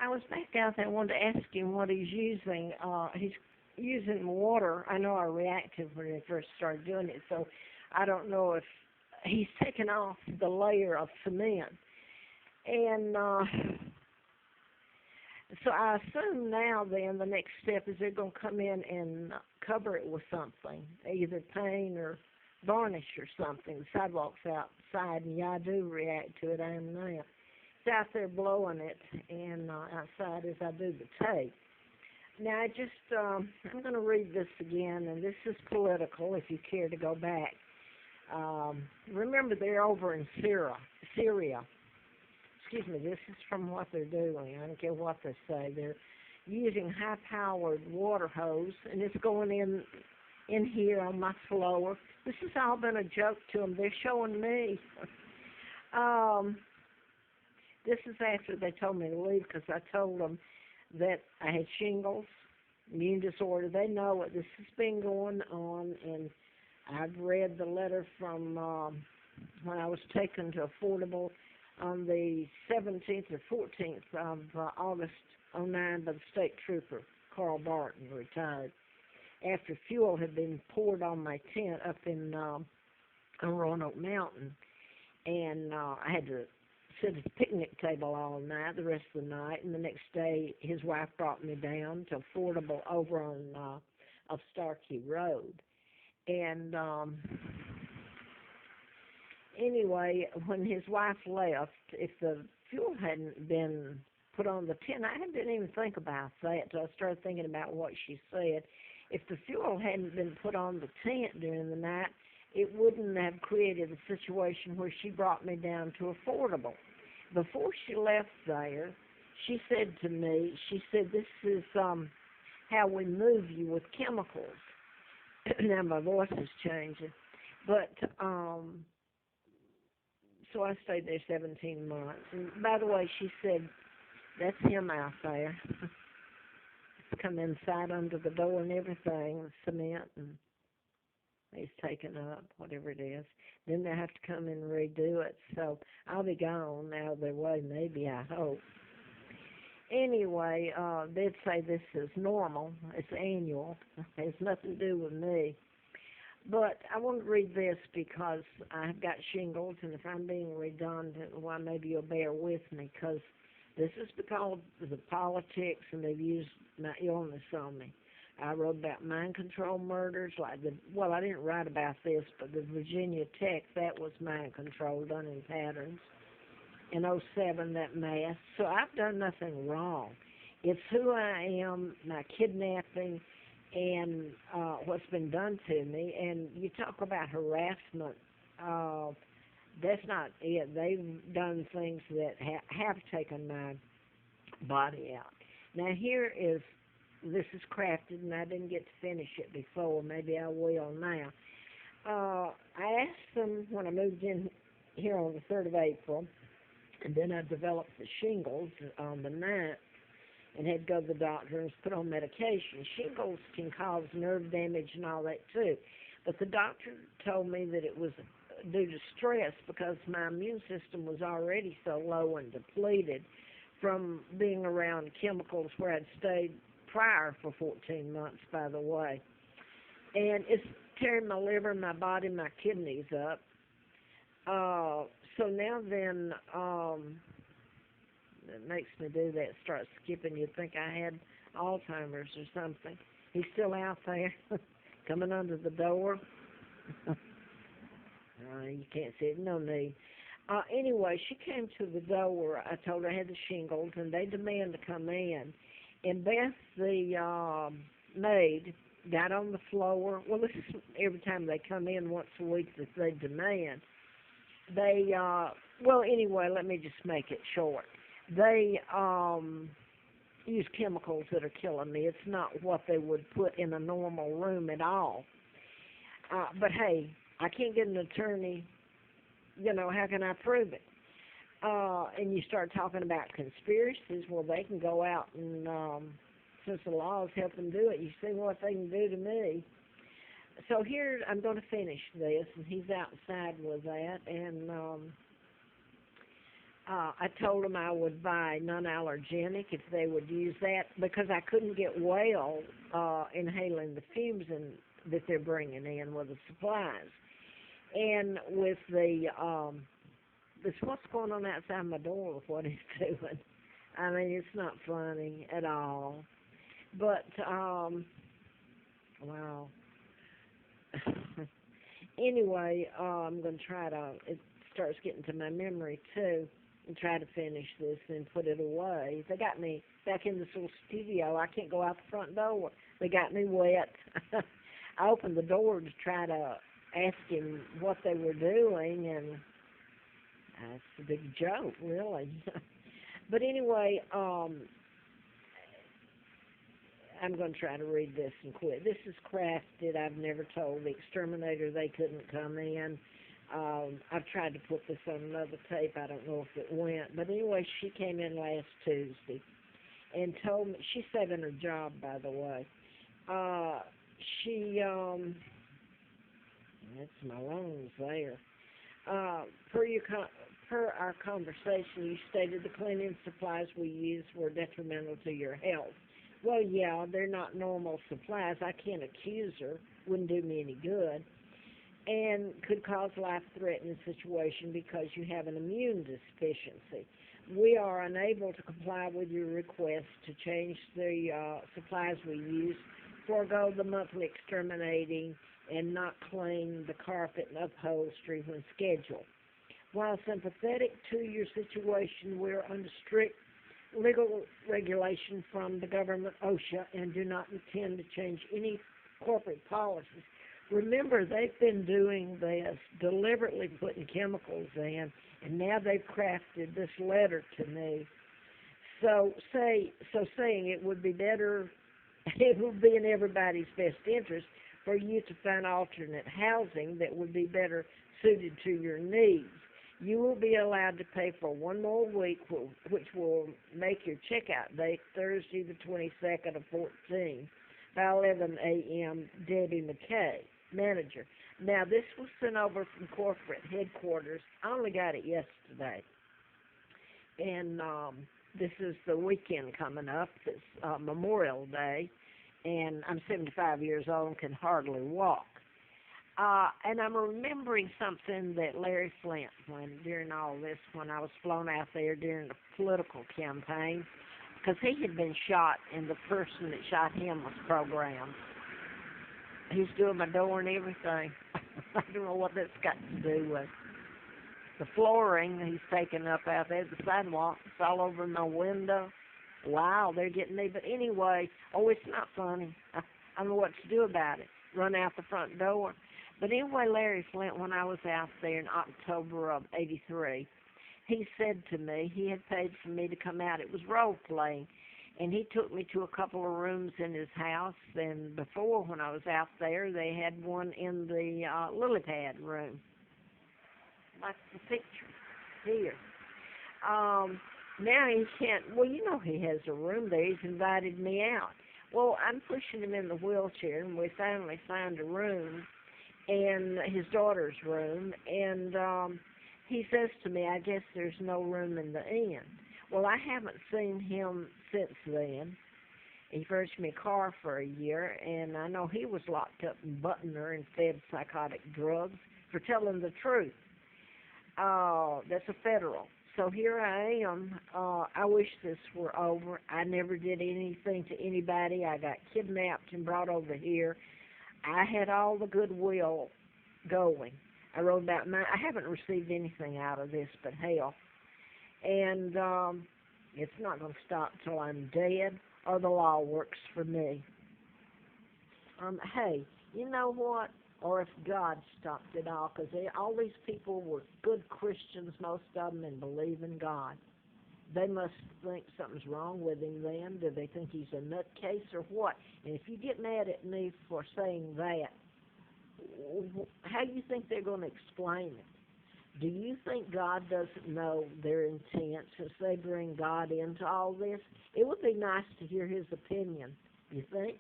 I was back out there. I wanted to ask him what he's using. He's using water. I know I reacted when he first started doing it, so I don't know if he's taken off the layer of cement. And so I assume now then the next step is they're going to come in and cover it with something, either paint or varnish or something. The sidewalk's outside, and yeah, I do react to it. I am now. It's out there blowing it, and outside as I do the tape. Now, I'm going to read this again, and this is political if you care to go back. Remember, they're over in Syria. Excuse me, this is from what they're doing. I don't care what they say. They're using high-powered water hose, and it's going in here on my floor. This has all been a joke to them. They're showing me. This is after they told me to leave because I told them that I had shingles, immune disorder. They know it. This has been going on, and I've read the letter from when I was taken to Affordable on the 17th or 14th of August '09 by the state trooper, Carl Barton, retired, after fuel had been poured on my tent up in on Roanoke Mountain. And I had to sit at the picnic table all night, the rest of the night, and the next day his wife brought me down to Affordable over on of Starkey Road. And anyway, when his wife left, if the fuel hadn't been put on the tent, I didn't even think about that until I started thinking about what she said. If the fuel hadn't been put on the tent during the night, it wouldn't have created a situation where she brought me down to Affordable. Before she left there, she said to me, this is how we move you with chemicals. Now my voice is changing. But, so I stayed there 17 months. And by the way, she said, that's him out there. It's come inside under the door and everything, the cement, and he's taken up, whatever it is. Then they have to come in and redo it. So I'll be gone out of their way, maybe, I hope. Anyway, they'd say this is normal. It's annual. It has nothing to do with me. But I want to read this because I've got shingles, and if I'm being redundant, well, maybe you'll bear with me, because this is because of the politics, and they've used my illness on me. I wrote about mind control murders, I didn't write about this, but the Virginia Tech, that was mind control done in patterns. In '07, that mass. So I've done nothing wrong. It's who I am, my kidnapping, and what's been done to me. And you talk about harassment, that's not it. They've done things that have taken my body out. Now this is crafted, and I didn't get to finish it before. Maybe I will now. I asked them when I moved in here on the 3rd of April, and then I developed the shingles on the 9th, and had to go to the doctor and was put on medication. Shingles can cause nerve damage and all that too, but the doctor told me that it was due to stress because my immune system was already so low and depleted from being around chemicals where I'd stayed prior for 14 months, by the way. And it's tearing my liver, my body, my kidneys up. So now then, it makes me do that, start skipping. You'd think I had Alzheimer's or something. He's still out there, coming under the door. You can't see it, no need. Anyway, she came to the door. I told her I had the shingles, and they demand to come in. And Beth, the maid, got on the floor. Well, this is every time they come in once a week that they demand. Anyway, let me just make it short. They use chemicals that are killing me. It's not what they would put in a normal room at all. But hey, I can't get an attorney. How can I prove it? And you start talking about conspiracies. Well, they can go out and, since the laws help them do it, you see what they can do to me. So here, I'm going to finish this, and he's outside with that, and I told them I would buy non-allergenic if they would use that because I couldn't get well inhaling the fumes that they're bringing in with the supplies. And with this what's going on outside my door with what he's doing. I mean, it's not funny at all. But, wow. Anyway, I'm going to try to, it starts getting to my memory too, and try to finish this and put it away. They got me back in this little studio. I can't go out the front door. They got me wet. I opened the door to try to ask him what they were doing, and that's a big joke, really. But anyway, I'm going to try to read this and quit. This is crafted. I've never told the exterminator they couldn't come in. I've tried to put this on another tape. I don't know if it went. But anyway, she came in last Tuesday and told me, she's saving her job, by the way. That's my lungs there. Per our conversation, you stated the cleaning supplies we use were detrimental to your health. Well, yeah, they're not normal supplies. I can't accuse her. Wouldn't do me any good. And could cause life-threatening situation because you have an immune deficiency. We are unable to comply with your request to change the supplies we use, forego the monthly exterminating, and not clean the carpet and upholstery when scheduled. While sympathetic to your situation, we're under strict legal regulation from the government, OSHA, and do not intend to change any corporate policies. Remember, they've been doing this, deliberately putting chemicals in, and now they've crafted this letter to me. Saying it would be better, it would be in everybody's best interest for you to find alternate housing that would be better suited to your needs. You will be allowed to pay for one more week, which will make your checkout date Thursday the 22nd of 14 by 11 a.m. Debbie McKay, manager. Now, this was sent over from corporate headquarters. I only got it yesterday. And this is the weekend coming up. It's Memorial Day. And I'm 75 years old and can hardly walk. And I'm remembering something that Larry Flint, during all this, when I was flown out there during the political campaign, because he had been shot and the person that shot him was programmed. He's doing my door and everything. I don't know what that's got to do with the flooring he's taking up out there, the sidewalk. It's all over my window. Wow, they're getting me. But anyway, it's not funny. I don't know what to do about it. Run out the front door. But anyway, Larry Flint, when I was out there in October of '83, he said to me, he had paid for me to come out. It was role playing. And he took me to a couple of rooms in his house. And before, when I was out there, they had one in the lily pad room, like the picture here. Now he can't, he has a room there. He's invited me out. Well, I'm pushing him in the wheelchair, and we finally find a room, and his daughter's room, and he says to me, I guess there's no room in the inn. Well, I haven't seen him since then. He furnished me a car for a year, and I know he was locked up in Butner and fed psychotic drugs for telling the truth. That's a federal. So here I am. I wish this were over. I never did anything to anybody. I got kidnapped and brought over here. I had all the goodwill going. I wrote about I haven't received anything out of this but hell. And it's not going to stop till I'm dead or the law works for me. Hey, you know what? Or if God stopped it all, because all these people were good Christians, most of them, and believe in God. They must think something's wrong with him then. Do they think he's a nutcase or what? And if you get mad at me for saying that, how do you think they're going to explain it? Do you think God doesn't know their intent since they bring God into all this? It would be nice to hear his opinion, you think?